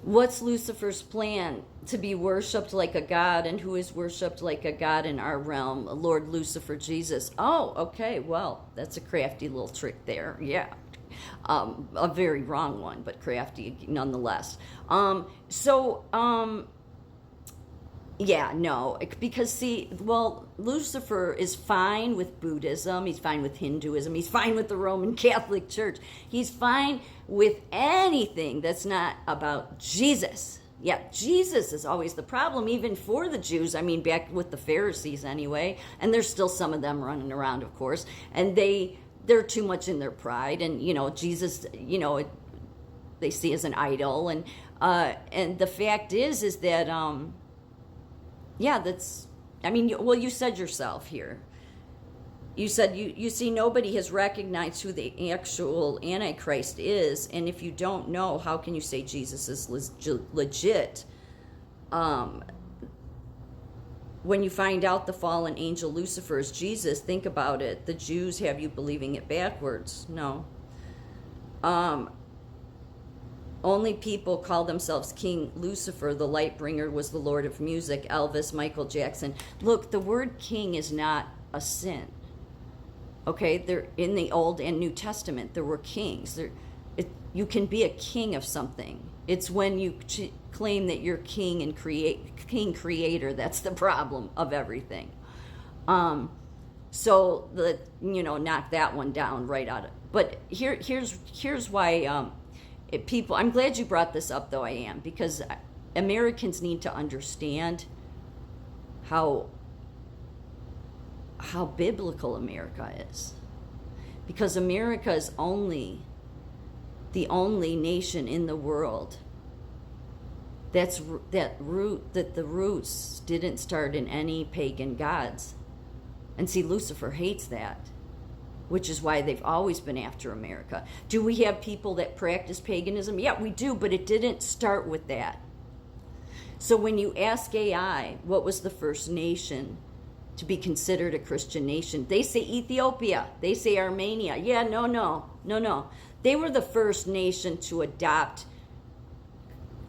What's Lucifer's plan? To be worshipped like a god, and who is worshipped like a god in our realm? Lord Lucifer, Jesus. Oh, okay, well, that's a crafty little trick there. Yeah. A very wrong one, but crafty nonetheless. Yeah, no, because see, well, Lucifer is fine with Buddhism, he's fine with Hinduism, he's fine with the Roman Catholic Church, he's fine with anything that's not about Jesus. Yeah, Jesus is always the problem, even for the Jews. I mean, back with the Pharisees anyway, and there's still some of them running around, of course, and they're too much in their pride, and Jesus, they see as an idol, and the fact is that yeah, that's, I mean, well, you said yourself here. You said you see nobody has recognized who the actual Antichrist is, and if you don't know, how can you say Jesus is legit? When you find out the fallen angel Lucifer is Jesus, think about it. The Jews have you believing it backwards. No. Only people call themselves King Lucifer. The light bringer was the Lord of music, Elvis, Michael Jackson. Look, the word king is not a sin. Okay, they're in the Old and New Testament. There were kings. You can be a king of something. It's when you claim that you're king and king creator. That's the problem of everything. So knock that one down right out of. But here's why. People, I'm glad you brought this up, though. I am, because Americans need to understand how biblical America is, because America is the only nation in the world that the roots didn't start in any pagan gods. And see, Lucifer hates that, which is why they've always been after America. Do we have people that practice paganism? Yeah, we do, but it didn't start with that. So when you ask AI, what was the first nation to be considered a Christian nation? They say Ethiopia. They say Armenia. Yeah, no. They were the first nation to adopt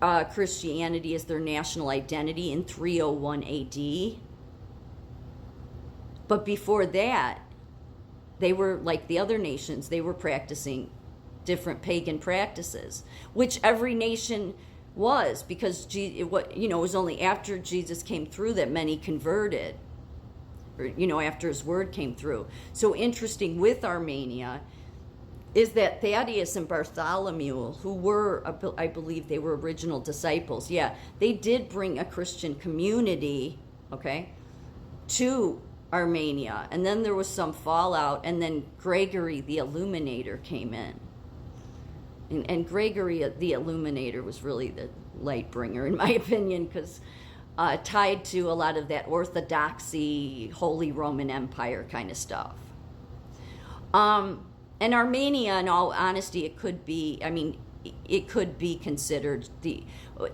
Christianity as their national identity in 301 AD. But before that, they were like the other nations. They were practicing different pagan practices, which every nation was, because it was only after Jesus came through that many converted, or after his word came through. So interesting with Armenia is that Thaddeus and Bartholomew, who were, I believe they were original disciples, yeah, they did bring a Christian community, okay, to Armenia, and then there was some fallout, and then Gregory the Illuminator came in, and Gregory the Illuminator was really the light bringer, in my opinion, because tied to a lot of that orthodoxy, Holy Roman Empire kind of stuff. And Armenia, in all honesty, it could be considered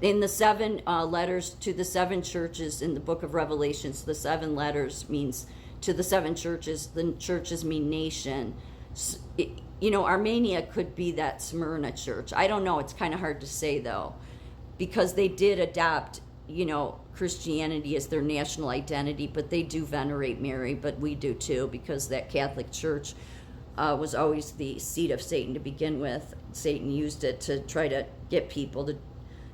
in the 7 letters to the 7 churches in the book of Revelations. The 7 letters means to the 7 churches. The churches mean nation. Armenia could be that Smyrna church. I don't know. It's kind of hard to say, though, because they did adopt, Christianity as their national identity, but they do venerate Mary, but we do too, because that Catholic Church was always the seat of Satan to begin with. Satan used it to try to get people to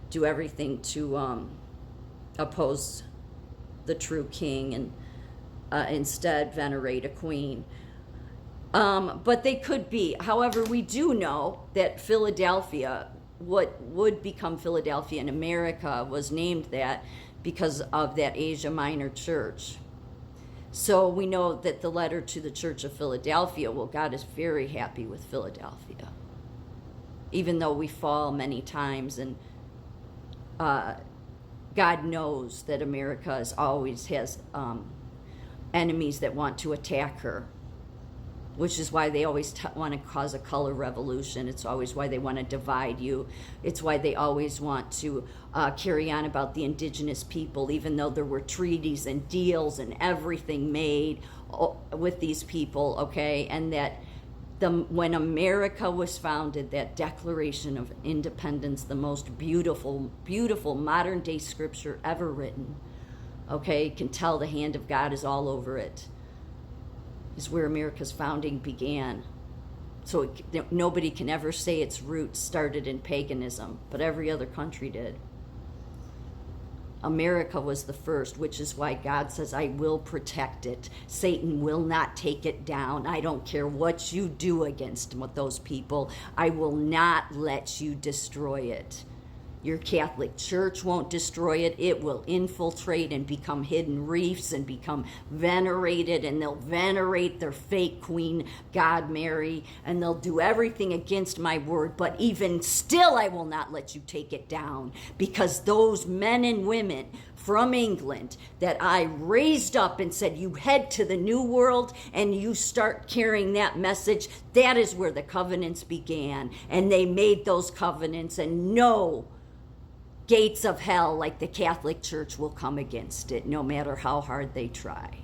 do everything to oppose the true king and instead venerate a queen. But they could be. However, we do know that Philadelphia, what would become Philadelphia in America, was named that because of that Asia Minor church. So we know that the letter to the Church of Philadelphia, well, God is very happy with Philadelphia, even though we fall many times, and God knows that America always has enemies that want to attack her, which is why they always want to cause a color revolution. It's always why they want to divide you. It's why they always want to carry on about the indigenous people, even though there were treaties and deals and everything made with these people, okay? And that When America was founded, that Declaration of Independence, the most beautiful, beautiful modern day scripture ever written, okay, can tell the hand of God is all over it, is where America's founding began. So nobody can ever say its roots started in paganism, but every other country did. America was the first, which is why God says, I will protect it. Satan will not take it down. I don't care what you do against those people. I will not let you destroy it. Your Catholic Church won't destroy it. It will infiltrate and become hidden reefs and become venerated, and they'll venerate their fake queen, God Mary, and they'll do everything against my word. But even still, I will not let you take it down, because those men and women from England that I raised up and said, you head to the New World and you start carrying that message, that is where the covenants began. And they made those covenants, and no gates of hell like the Catholic Church will come against it, no matter how hard they try.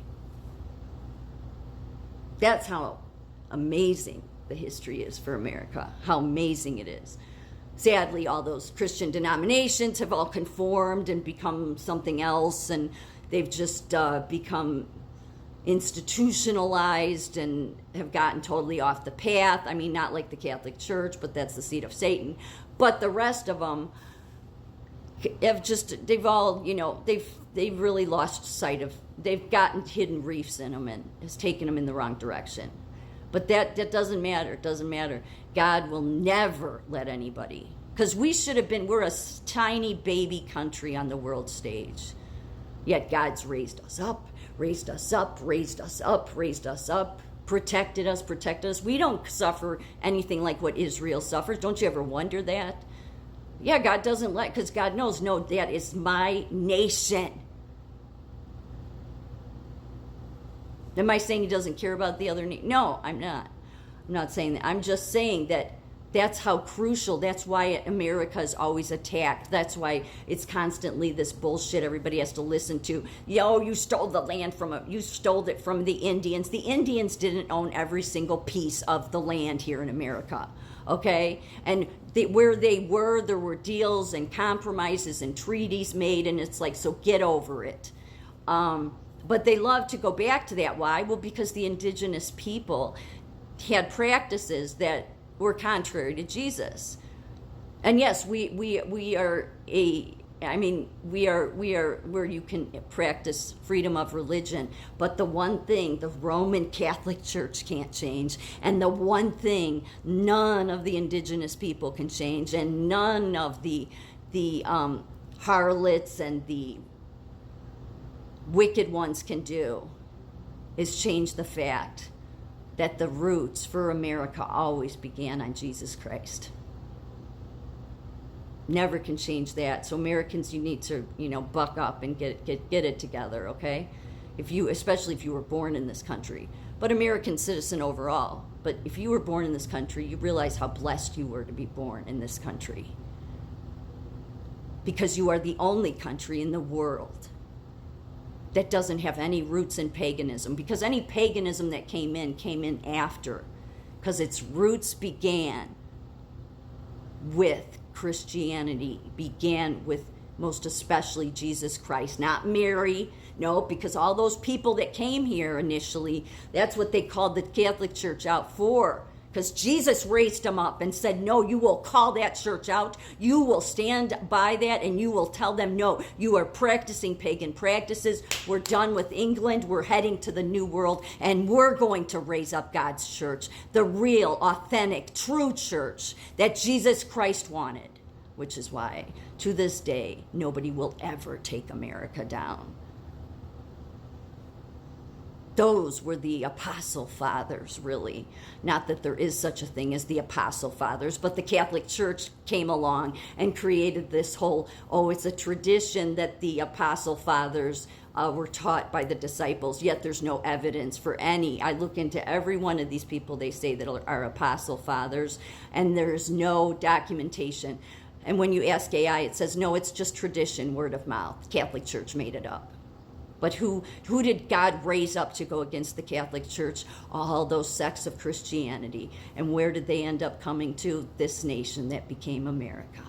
That's how amazing the history is for America, how amazing it is. Sadly, all those Christian denominations have all conformed and become something else, and they've just become institutionalized and have gotten totally off the path. I mean, not like the Catholic Church, but that's the seat of Satan. But the rest of them have just, they've all, they've really lost sight of, they've gotten hidden reefs in them and has taken them in the wrong direction. But that doesn't matter. It doesn't matter. God will never let anybody, because we're a tiny baby country on the world stage. Yet God's raised us up, raised us up, raised us up, raised us up, protected us. We don't suffer anything like what Israel suffers. Don't you ever wonder that? Yeah, God doesn't let, because God knows, no, that is my nation. Am I saying he doesn't care about the other nation? No, I'm not. I'm not saying that. I'm just saying that that's how crucial, that's why America is always attacked. That's why it's constantly this bullshit everybody has to listen to. You stole the land you stole it from the Indians. The Indians didn't own every single piece of the land here in America. Okay, and where they were, there were deals and compromises and treaties made, and it's like, so get over it. But they love to go back to that. Why? Well, because the indigenous people had practices that were contrary to Jesus. And yes, we are where you can practice freedom of religion, but the one thing the Roman Catholic Church can't change, and the one thing none of the indigenous people can change, and none of the harlots and the wicked ones can do, is change the fact that the roots for America always began on Jesus Christ. Never can change that. So Americans, you need to, buck up and get it together, okay? Especially if you were born in this country, but American citizen overall. But if you were born in this country, you realize how blessed you were to be born in this country, because you are the only country in the world that doesn't have any roots in paganism, because any paganism that came in after, because its roots began with Christianity, began with most especially Jesus Christ, not Mary. No, because all those people that came here initially, that's what they called the Catholic Church out for. Because Jesus raised them up and said, no, you will call that church out. You will stand by that, and you will tell them, no, you are practicing pagan practices. We're done with England. We're heading to the New World, and we're going to raise up God's church, the real, authentic, true church that Jesus Christ wanted, which is why, to this day, nobody will ever take America down. Those were the Apostle Fathers, really. Not that there is such a thing as the Apostle Fathers, but the Catholic Church came along and created this whole, it's a tradition that the Apostle Fathers were taught by the disciples, yet there's no evidence for any. I look into every one of these people they say that are Apostle Fathers, and there's no documentation. And when you ask AI, it says, no, it's just tradition, word of mouth. Catholic Church made it up. But who did God raise up to go against the Catholic Church? All those sects of Christianity. And where did they end up coming to? This nation that became America.